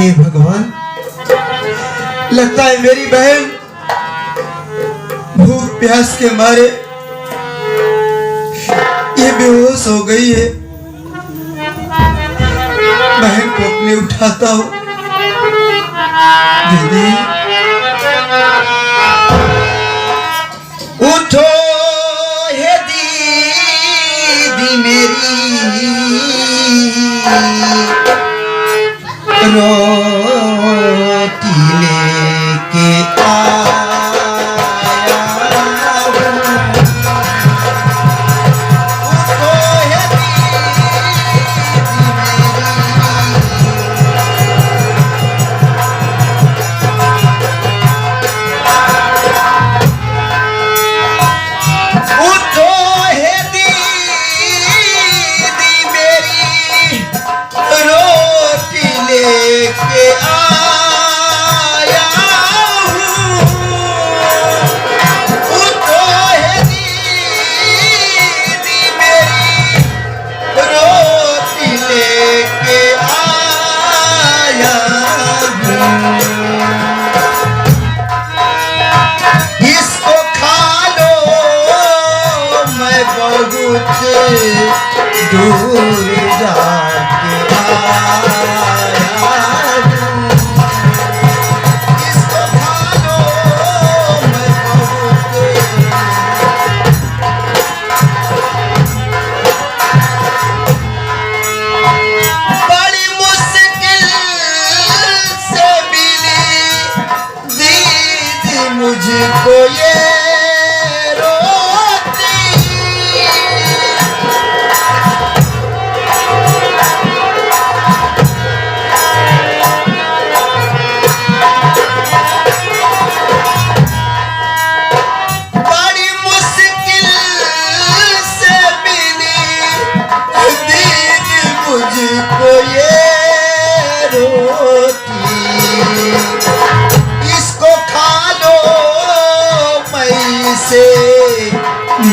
हे भगवान, लगता है मेरी बहन भूख प्यास के मारे ये बेहोश हो गई है। बहन को अपने उठाता हूं। दीदी उठो हे दीदी मेरी, रोटी लेके दूर जाके इसको भालो मैं बड़ी मुश्किल से मिली दीदी मुझको ये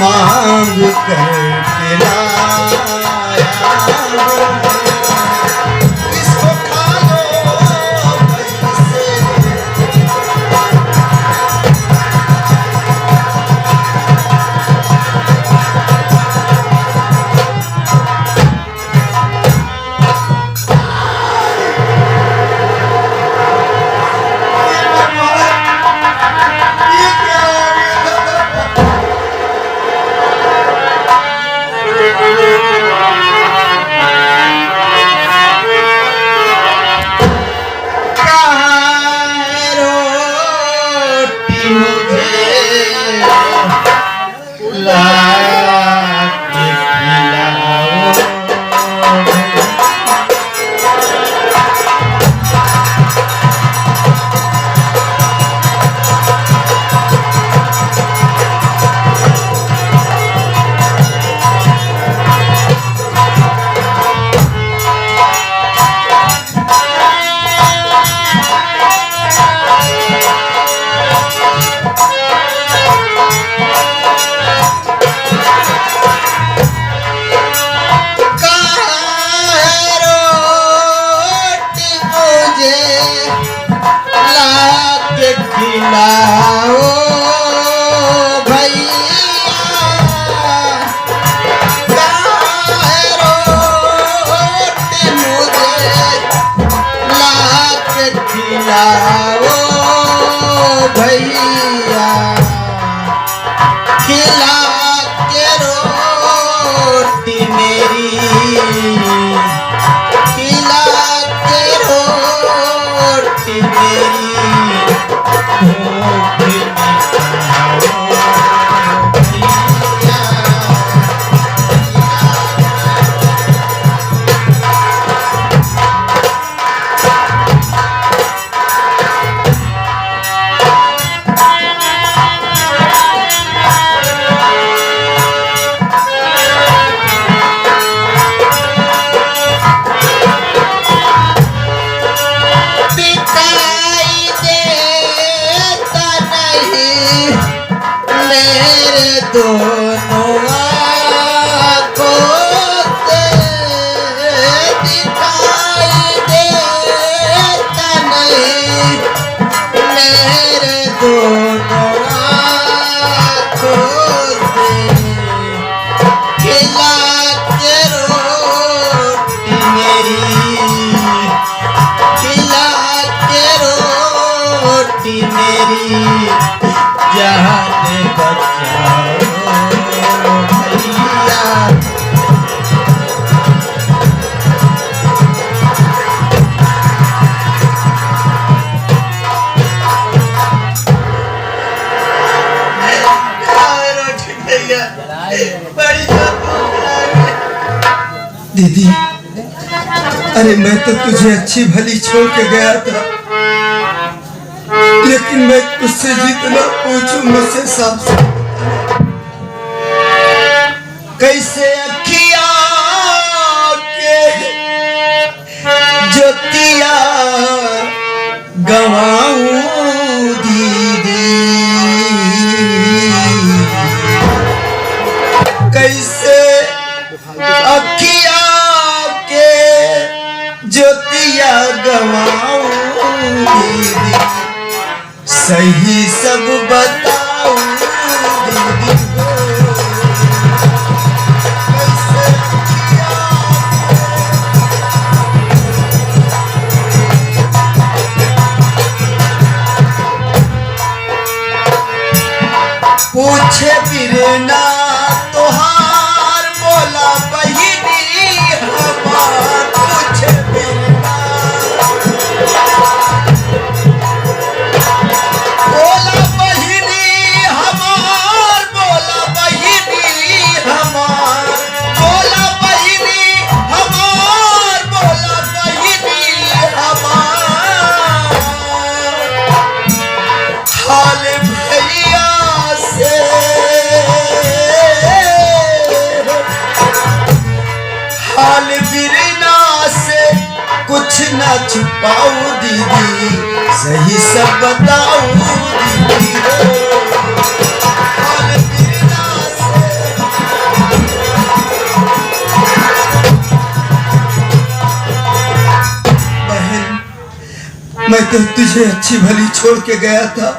मांग करके लाया, इसको खा लो पैसे। भैया खिला के रोटी मेरी, खिला के रोटी मेरी, दोनों आँखों से दिखाई देता बेटी मेरी जान बचाओ भैया। दीदी, अरे मैं तो तुझे अच्छी भली छोड़ के गया था, लेकिन मैं तुझसे जितना पूछूं मुझसे सब कैसे अखिया के ज्योतिया गवाऊं दीदी, कैसे अखिया के ज्योतिया गवाऊं दीदी, सही सब बताऊं दीदी को। कैसे पूछे बिरना तोहार बोला बहिनी हमार, पूछे बिरना बोला बहिनी हमार, बोला बहिनी हमार, बोला बहिनी हमार, बोला बहिनी हमार, हाल भैया से हाल बिरना से कुछ ना छुपाऊं दीदी, सही सब बताऊं दीदी हो। हाल बिरना से बहन, मैं तो तुझे अच्छी भली छोड़ के गया था,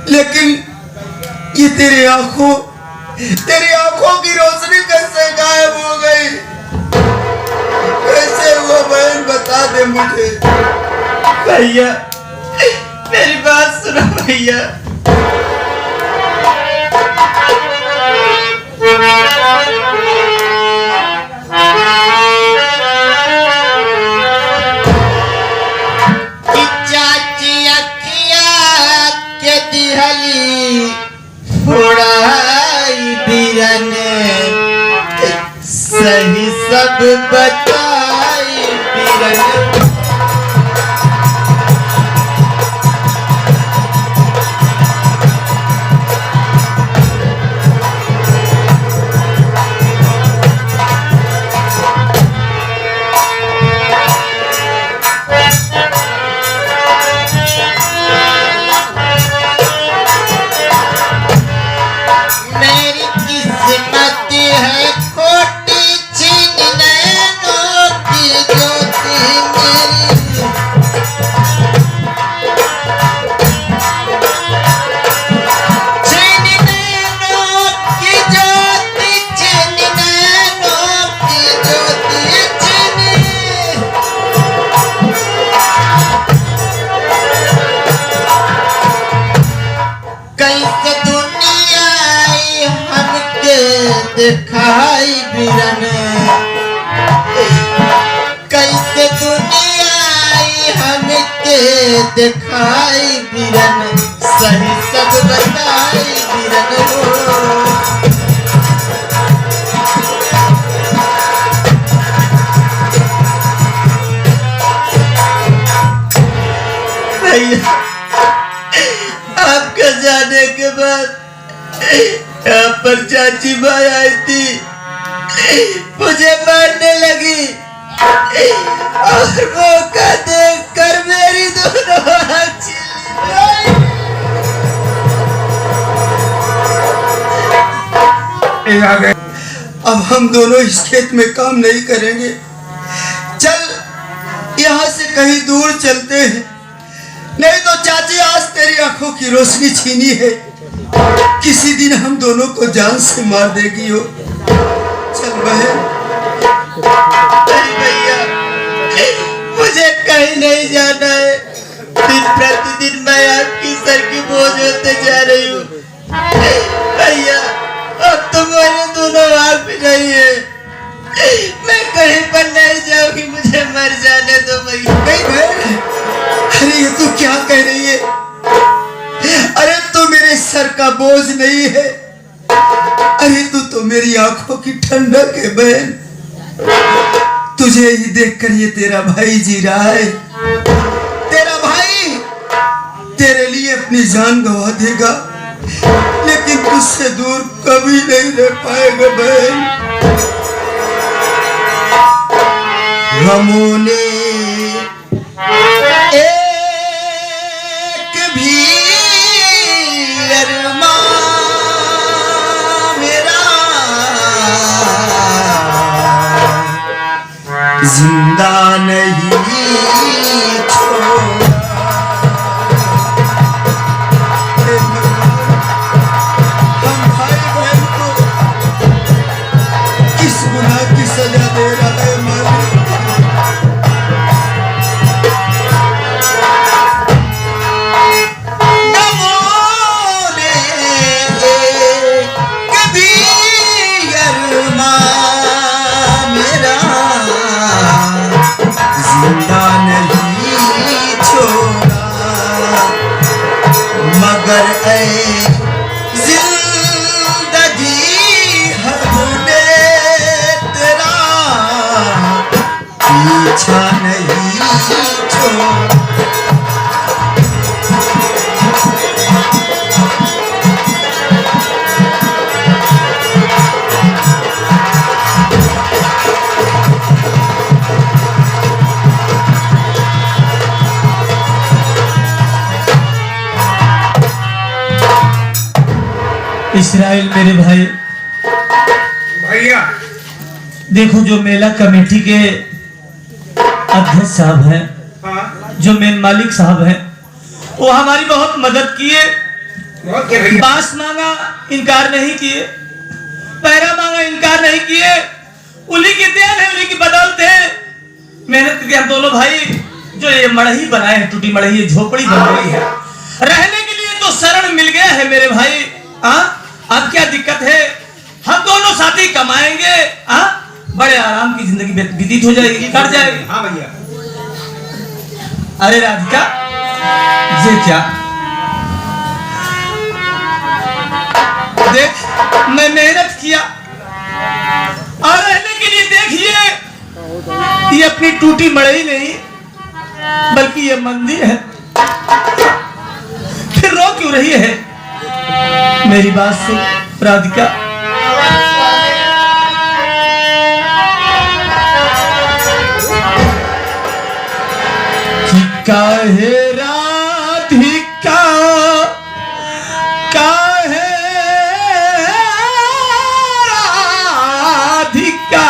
लेकिन ये तेरी आंखों की रोशनी कैसे गायब हो गई? कैसे हुआ बहन, बता दे मुझे। भैया मेरी बात सुनो भैया। चाची अखिया के दिहली फोड़ाई बिरन, सही सब बताई बिरन। मेरी किस्मत है खोटी, छीन नैनों की ज्योति मेरी, छीन नैनों की ज्योति, छीन नैनों की ज्योति छीन। कैसे दुनिया आई हमके दिखाई बिरन, कैसे दुनिया आई हमके दिखाई बिरन, सही सब बताई बिरन हो। भैया आपका जाने के बाद यहाँ पर चाची माँ आई थी, मुझे मारने लगी और मौका देखकर मेरी दोनों आँख छीन ली। अब हम दोनों इस खेत में काम नहीं करेंगे, चल यहाँ से कहीं दूर चलते हैं, नहीं तो चाची आज तेरी आंखों की रोशनी छीनी है, किसी दिन हम दोनों को जान से मार देगी हो। चल बहन। नहीं भैया, मुझे कहीं नहीं जाना है, दिन प्रतिदिन मैं आपकी सर की बोझ होते जा रही हूँ भैया। अब तुम्हारे दोनों हाथ भी नहीं है, मैं कहीं पर नहीं जाऊंगी, मुझे मर जाने दो भैया। नहीं बहन, अरे ये तू क्या कह रही है? अरे तू मेरे सर का बोझ नहीं है, अरे तू तो मेरी आंखों की ठंडक है बहन। तुझे ही देखकर ये तेरा भाई जी रहा है, तेरा भाई तेरे लिए अपनी जान गंवा देगा, लेकिन तुझसे दूर कभी नहीं रह पाएगा बहन। हमों ने एक भी अरमान मेरा जिंदा नहीं छोड़ा। हम भाई बहन को किस गुनाह की सजा दे रहा है मालिक? जिंदा नहीं छोड़ा, मगर जिंदगी हमने तेरा पीछा नहीं छोड़ा। इस्राइल मेरे भाई भैया, देखो जो मेला कमेटी के अध्यक्ष साहब हैं, हाँ जो मेन मालिक साहब हैं, वो हमारी बहुत मदद किए। बहुत क्या भैया? बांस मांगा इनकार नहीं किए, पैरा मांगा इनकार नहीं किए। उन्हीं की देन है, उन्हीं की बदौलत है। मेहनत करके हम दोनों भाई जो ये मड़ही बनाए हैं, टूटी मड़ही, ये झोपड़ी बन गई है, रहने के लिए तो शरण मिल गया है मेरे भाई। अब क्या दिक्कत है? हम दोनों साथी कमाएंगे, बड़े आराम की जिंदगी व्यतीत हो जाएगी, कट जाएगी। हाँ भैया। अरे राधिका, ये क्या देख, मैं मेहनत किया और रहने के लिए देखिए, ये अपनी टूटी मड़ई नहीं बल्कि ये मंदिर है। फिर रो क्यों रही है? मेरी बात सुन राधिका, कि काहे राधिका, काहे राधिका,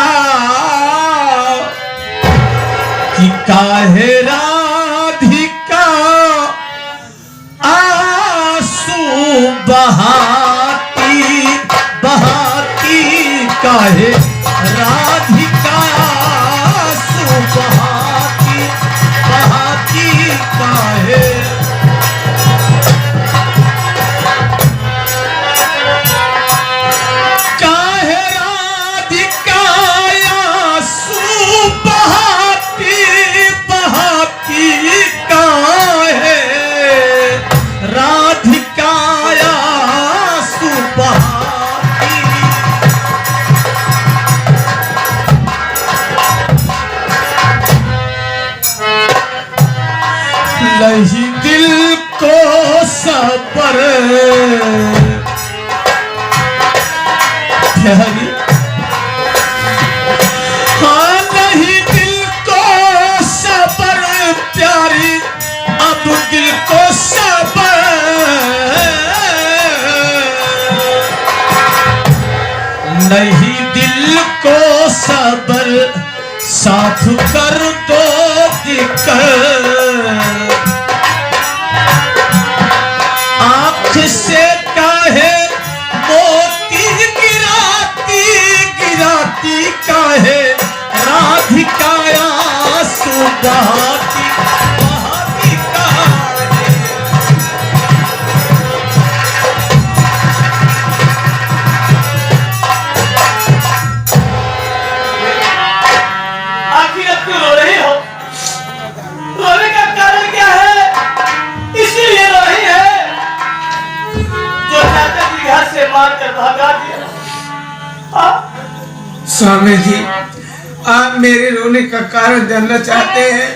कि काहे राधिका आंसू बहाती बहाती, काहे राधिका आंसू बहाती बहाती, काहे काहे राधिका आंसू बहाती बहाती, काहे राधिका आंसू बहाती। लही दिल को सबर प्यारी, हाँ नहीं दिल को सबर प्यारी, अब दिल को सबर नहीं, दिल को सबर साथ कर दो दिक्कत, आँख से काहे मोती गिराती गिराती, काहे राधिका आंसू बहाती बहाती, काहे स्वामी जी, आप मेरे रोने का कारण जानना चाहते हैं?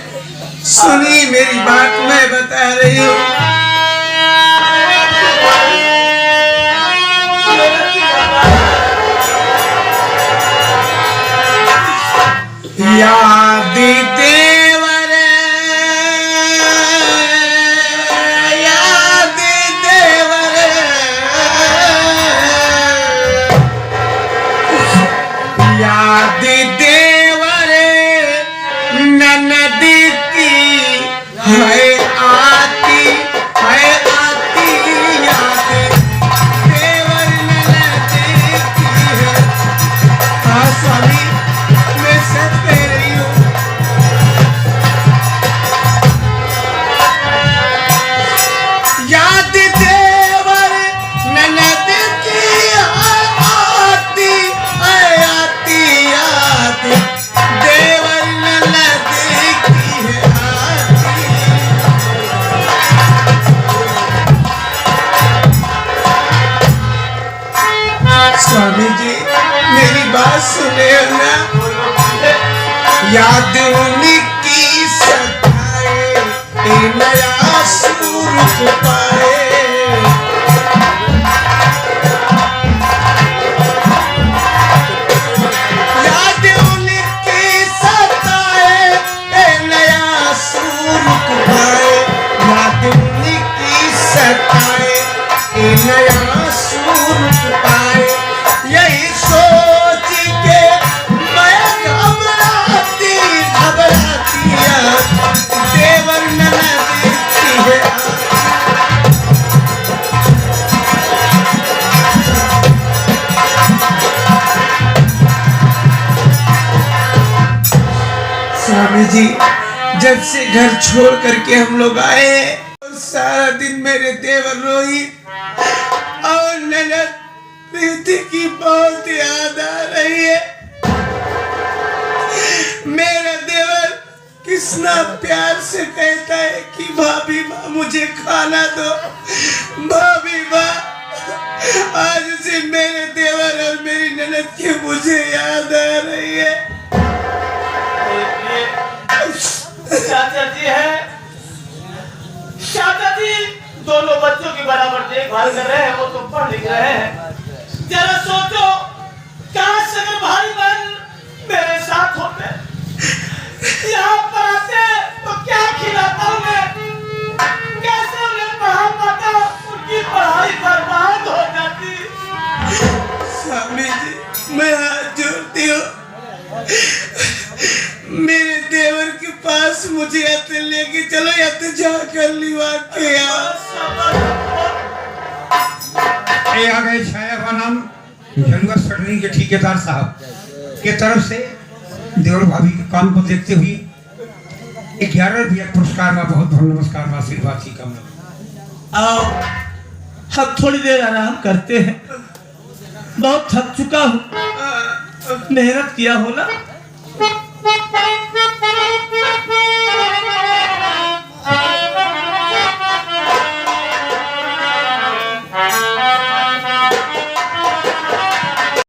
सुनिए मेरी बात, मैं बता रही हूँ। याद देवर, याद देवर, याद देवर ननद की है आती, है आती याद देवर ननद की है। हाँ स्वामी, मैं सब कह रही हूँ। याद देवर ननद की आती, आती याद देवर ननद की है आती। स्वामी जी, मेरी बात सुने ना। याद उनकी सताए, ए नया सूर पाए। याद उनकी सताए, ए नया सूर पाए। याद उनकी सताए, ए नया सूर पाए। यही सोच के मैं घबराती, घबराती देवर ननद की है। स्वामी जी, जब से घर छोड़ करके हम लोग आए, सारा दिन मेरे देवर रोहित और ननद प्रीति की बहुत याद आ रही है। मेरा देवर कितना प्यार से कहता है कि भाभी माँ मुझे खाना दो, भाभी माँ। आज से मेरे देवर और मेरी ननद की मुझे याद आ रही है। चाचा जी है, चाचा जी दोनों बच्चों की बराबर देखभाल कर रहे हैं, वो तो पढ़ लिख रहे हैं। जरा सोचो, काश अगर भाई बहन मेरे साथ होते, यहाँ पर आते तो क्या खिलाता मैं, कैसे उन्हें पढ़ा पाता, उनकी पढ़ाई बर्बाद हो जाती। स्वामी जी, मैं हाथ जोड़ती हूँ, मेरे देवर के पास मुझे या तो लेके चलो या तो जाकर लिवा के ये आ गए छाया का नाम जंगल सटनी के ठेकेदार साहब के तरफ से देवर भाभी के काम को देखते हुए 11 रुपया पुरस्कार में बहुत बहुत नमस्कार में आशीर्वाद की कामना। आओ हम थोड़ी देर आराम करते हैं, बहुत थक चुका हूँ, मेहनत किया हो ना।